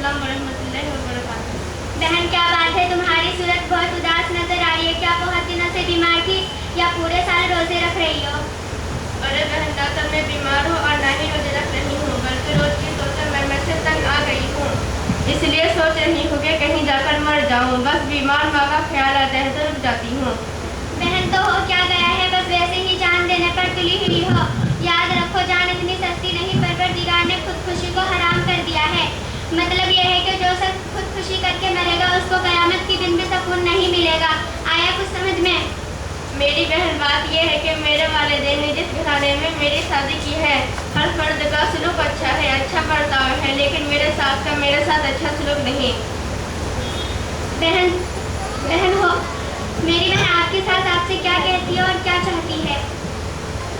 अस्सलाम वरहमतुल्लाहि वबरकातुहू। बहन क्या बात है, तुम्हारी सूरत बहुत उदास नजर आ रही है। क्या बहुत दिनों से बीमार थी या पूरे साल रोजे रख रही हो? अरे बहन, ना तो मैं बीमार हूँ और ना ही रोजे रख रही हूँ, बल्कि रोज की सोचकर मैं से तंग आ गई हूँ। इसलिए सोच रही हूँ कि कहीं जाकर मर जाऊँ। बस बीमार माँ का ख्याल आता है तो रुक जाती हूँ। बहन तो हो क्या गया है, बस वैसे ही जान देने पर तुली हुई हो। याद रखो, जान इतनी सस्ती नहीं, परवरदिगार ने खुदकुशी को हराम कर दिया है। मतलब यह है कि जो शख्स खुदकुशी करके मरेगा उसको कयामत के दिन भी सुकून नहीं मिलेगा। आया कुछ समझ में? मेरी बहन, बात यह है कि मेरे वालिदैन ने जिस घराने में मेरी शादी की है, हर फर्द का सलूक अच्छा है, अच्छा बर्ताव है, लेकिन मेरे सास का मेरे साथ अच्छा सलूक नहीं। बहन हो, मेरी बहन आपके साथ आपसे क्या कहती है और क्या चाहती है?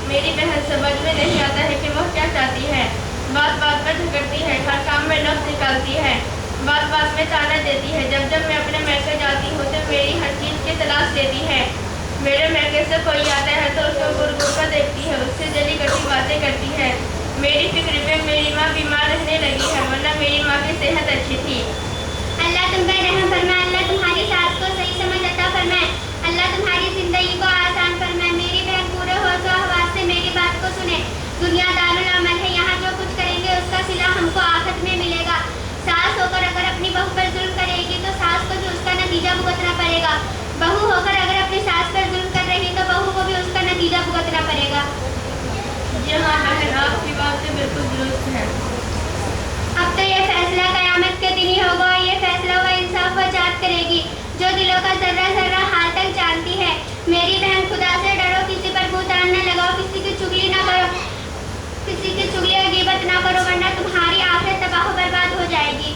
मेरी बहन समझ में नहीं आता है कि वह क्या चाहती है। बात बात पर झगड़ती है, हर काम में लफ्ज़ निकालती है, बात बात में ताना देती है। जब जब मैं अपने मैके जाती हूँ तो मेरी हर चीज़ की तलाश लेती है। मेरे मैके से कोई आता है तो उसको घूर घूर कर देखती है, उससे जली कटी बातें करती है। मेरी फिक्र में मेरी माँ बीमार रहने लगी है, वरना मेरी माँ की सेहत अच्छी थी। अल्लाह तुम पर रहम फरमाए, अल्लाह तुम्हारी सास को सही समझ अता फरमाए, अल्लाह तुम्हारी जिंदगी को आसान फरमाए। मेरी बहन पूरे होश व हवास से मेरी बात को सुने। दुनिया दारुल अमल है, यहाँ जो कुछ करेंगे उसका सिला हमको आखिरत में मिलेगा। सास होकर अगर अपनी बहू पर जुल्म करेगी तो सास को भी उसका नतीजा भुगतना पड़ेगा। बहू होकर अगर अपनी सास पर जुल्म कर रही तो बहू को भी उसका नतीजा भुगतना पड़ेगा। जी हाँ बहन, आपकी बात तो बिल्कुल दुरुस्त है। अब तो ये फैसला कयामत के दिन ही होगा और ये फैसला वो इंसाफ व जात करेगी जो दिलों का जर्रा जर्रा हाल तक जानती है। मेरी बहन, खुदा से डरो, किसी पर बहतान न लगाओ, किसी की चुगली न करो, किसी की चुगली और गीबत न करो, वरना तुम्हारी आखिरत तबाह बर्बाद हो जाएगी।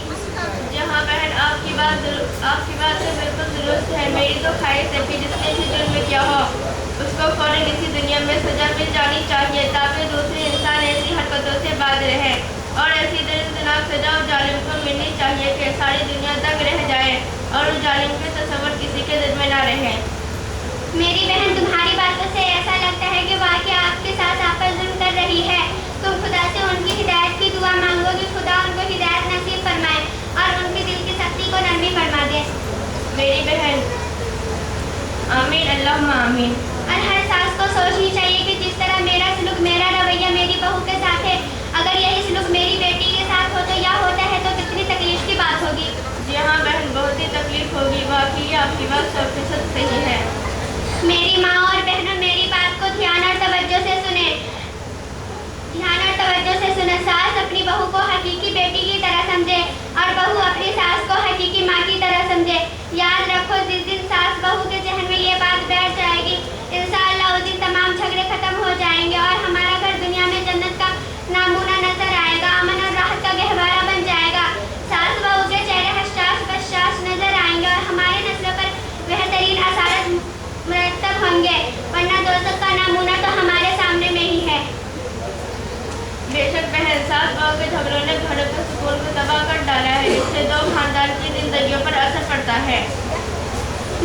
जी हाँ बहन, आपकी बात तो बिल्कुल दुरुस्त है। मेरी तो ख्वाहिश है कि जिसने भी जुल्म किया हो उसको फौरन इसी दुनिया में सजा मिल जानी चाहिए, ताकि दूसरे इंसान ऐसी हरकतों से बाज रहे। और ऐसी दर्दनाक सजा उस जालिम को मिलनी चाहिए कि सारी दुनिया दंग रह जाए और उस जालिम के तस्वर किसी के दिल में ना रहे। मेरी बहन, तुम्हारी बातों से ऐसा लगता है कि वाकई आपके साथ आप पर जुल्म कर रही है। तुम खुदा से उनकी हिदायत की दुआ मांगो कि खुदा उनको हिदायत नसीब फरमाए और उनके दिल की सख्ती को नरमी फरमा दे। मेरी बहन, आमीन अल्लाहुम्मा आमीन। और हर सास को सोचनी चाहिए कि जिस तरह मेरा सलूक, मेरा रवैया मेरी बहू के साथ है, अगर यही सलूक मेरी बेटी के साथ हो तो या होता है तो कितनी तकलीफ की बात होगी। जी हाँ बहन, बहुत ही तकलीफ होगी। वाकई आपकी बात 100% सही है। मेरी माँ और बहनों, मेरी बात को ध्यान और तवज्जो से सुने। सास अपनी बहू को हकीकी बेटी की तरह समझे और बहू अपनी सास को हकीकी माँ की तरह समझे। याद रखो, जिस दिन सास बहू के जहन में ये बात बैठ जाएगी, इंशाअल्लाह उस दिन तमाम झगड़े खत्म हो जाएंगे और हमारा घर दुनिया में जन्नत का नमूना नजर आएगा, अमन और राहत का गहवारा बन जाएगा। सास बहू के चेहरे हशाश बशाश नजर आएंगे और हमारे नस्ल पर बेहतरीन आसारत मुरतब होंगे, वरना दोज़ख का नमूना तो हमारे सामने में ही है। बेशक बहन, सास बहू के झगड़ों ने घरों के सुकून को तबाह कर डाला है। इससे दो खानदान की जिंदगियों पर असर पड़ता है।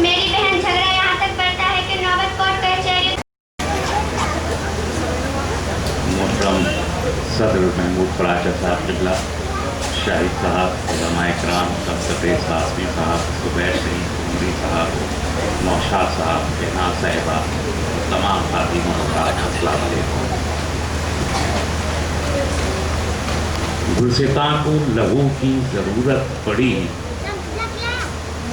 मेरी बहन, झगड़ा यहाँ तक बढ़ता है कि नौबत कोर्ट कचहरी। मोहतरम सदर महमूद पराचा साहब किबला, शाहिद साहब, उलमाए कराम, सब्ज़ सासवी साहब, ज़ुबैर शरीफ उमरी साहब, नौशाद साहब, बेना साहिबा, तमाम खातिनों का अस्सलाम वालेकुम। गुलसितां को लहू की ज़रूरत पड़ी,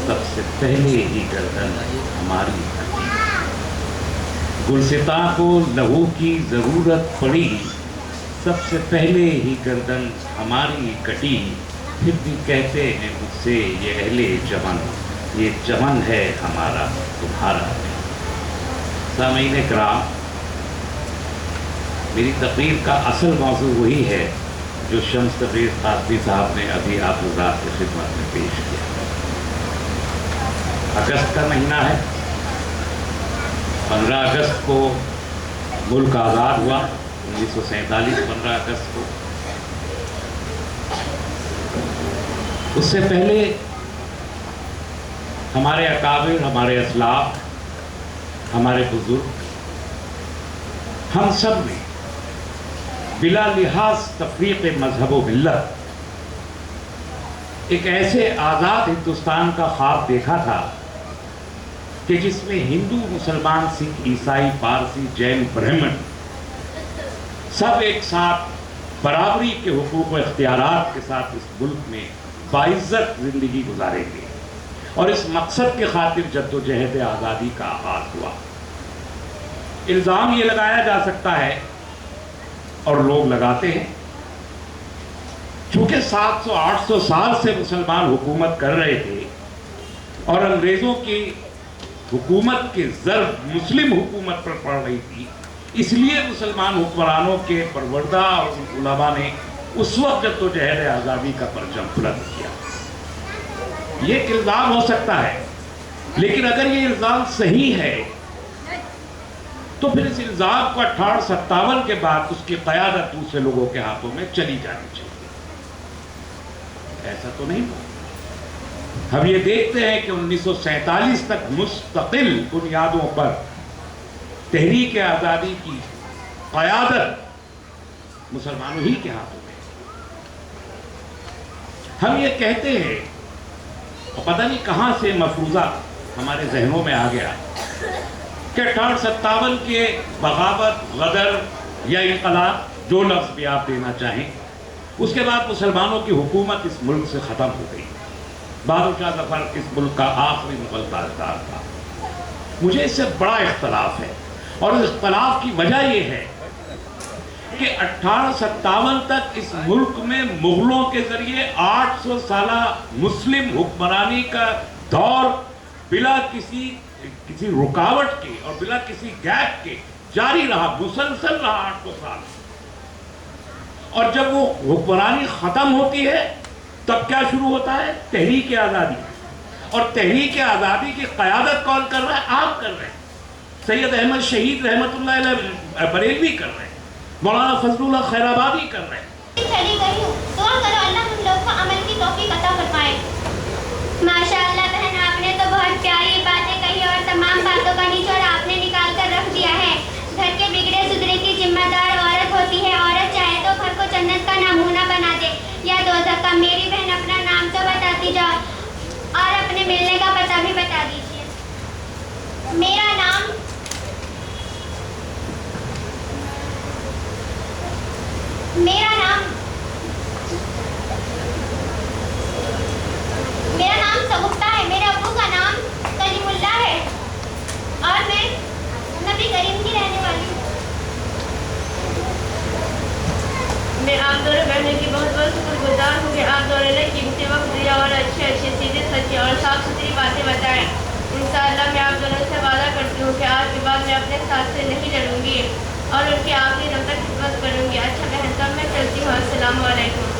सबसे पहले ही गर्दन हमारी कटी। गुलसितां को लहू की ज़रूरत पड़ी, सबसे पहले ही गर्दन हमारी कटी। फिर भी कहते हैं मुझसे ये अहले चमन, ये चमन है हमारा तुम्हारा नहीं। सामीन इकराम, मेरी तकरीर का असल मौजू वही है जो शम्स तबरेज़ कासमी साहब ने अभी आप हज़रात की खिदमत में पेश किया। अगस्त का महीना है, 15 अगस्त को मुल्क आज़ाद हुआ, 1947 15 अगस्त को। उससे पहले हमारे अकाबिर, हमारे असलाफ, हमारे बुजुर्ग, हम सब ने बिला लिहाज तफरीक़ मजहब व मिल्लत ایک ایسے آزاد ہندوستان کا خواب دیکھا تھا کہ جس میں ہندو، مسلمان، سکھ، عیسائی، پارسی، جین، برہمن سب ایک ساتھ برابری کے حقوق و اختیارات کے ساتھ اس ملک میں باعزت زندگی گزاریں گے، اور اس مقصد کے خاطر جدوجہد آزادی کا آغاز ہوا۔ الزام یہ لگایا جا سکتا ہے، اور لوگ لگاتے ہیں، چونکہ 700-800 سال سے مسلمان حکومت کر رہے تھے اور انگریزوں کی حکومت کے ضرب مسلم حکومت پر پڑ رہی تھی، اس لیے مسلمان حکمرانوں کے پروردہ اور علماء نے اس وقت جدوجہد آزادی کا پرچم بلند کیا۔ یہ ایک الزام ہو سکتا ہے، لیکن اگر یہ الزام صحیح ہے تو پھر اس الزام کو 1857 کے بعد اس کی قیادت دوسرے لوگوں کے ہاتھوں میں چلی جانی چاہیے۔ ایسا تو نہیں ہوا۔ ہم یہ دیکھتے ہیں کہ 1947 تک مستقل بنیادوں پر تحریک آزادی کی قیادت مسلمانوں ہی کے ہاتھوں میں۔ ہم یہ کہتے ہیں، اور پتہ نہیں کہاں سے مفروضہ ہمارے ذہنوں میں آ گیا کہ 1857 کے بغاوت، غدر یا انقلاب، جو لفظ بھی آپ دینا چاہیں، اس کے بعد مسلمانوں کی حکومت اس ملک سے ختم ہو گئی۔ بہادر شاہ ظفر اس ملک کا آخری مغل تاجدار تھا۔ مجھے اس سے بڑا اختلاف ہے، اور اس اختلاف کی وجہ یہ ہے کہ 1857 تک اس ملک میں مغلوں کے ذریعے 800 سالہ مسلم حکمرانی کا دور بلا کسی رکاوٹ کے اور بلا کسی گیپ کے جاری رہا، مسلسل رہا 800 سال۔ اور جب وہ حکمرانی ختم ہوتی ہے تب کیا شروع ہوتا ہے؟ تحریک آزادی۔ اور تحریک آزادی کی قیادت کون کر رہا ہے؟ آپ کر رہے ہیں۔ سید احمد شہید رحمت اللہ علیہ بریلوی کر رہے ہیں، مولانا فضل اللہ خیر آبادی کر رہے ہیں۔ چلی گئی ہوں، دعا کرو اللہ ہم لوگ کو عمل کی توفیق عطا فرمائے۔ ماشاءاللہ بہن، آپ نے تو بہت پیاری باتیں کہی اور تمام باتوں کا نچوڑ آپ نے نکال کر رکھ دیا ہے۔ گھر کے بگڑے سدھرے کی ذمہ دار عورت ہوتی ہے۔ عورت چاہے تو گھر کو جنت کا نمونہ بنا دے یا دوزخ کا۔ میری بہن اپنا نام تو بتاتی جاؤ اور اپنے ملنے کا پتہ بھی بتا دیجیے۔ میرا نام سگفتہ ہے۔ میرے ابو کا نام کلیم اللہ ہے اور میں نبی کریم کی رہنے والی ہوں۔ میں آپ دونوں بہنوں کی بہت بہت شکر گزار ہوں کہ آپ دونوں نے قیمتی وقت دیا اور اچھے سیدھے سچے اور صاف ستھری باتیں بتائیں۔ انشاءاللہ میں آپ دونوں سے وعدہ کرتی ہوں کہ آج کے بعد میں اپنے ساتھ سے نہیں لڑوں گی اور ان کی آخری دم تک خدمت کروں گی۔ اچھا بہن، تب میں چلتی ہوں۔ السلام علیکم۔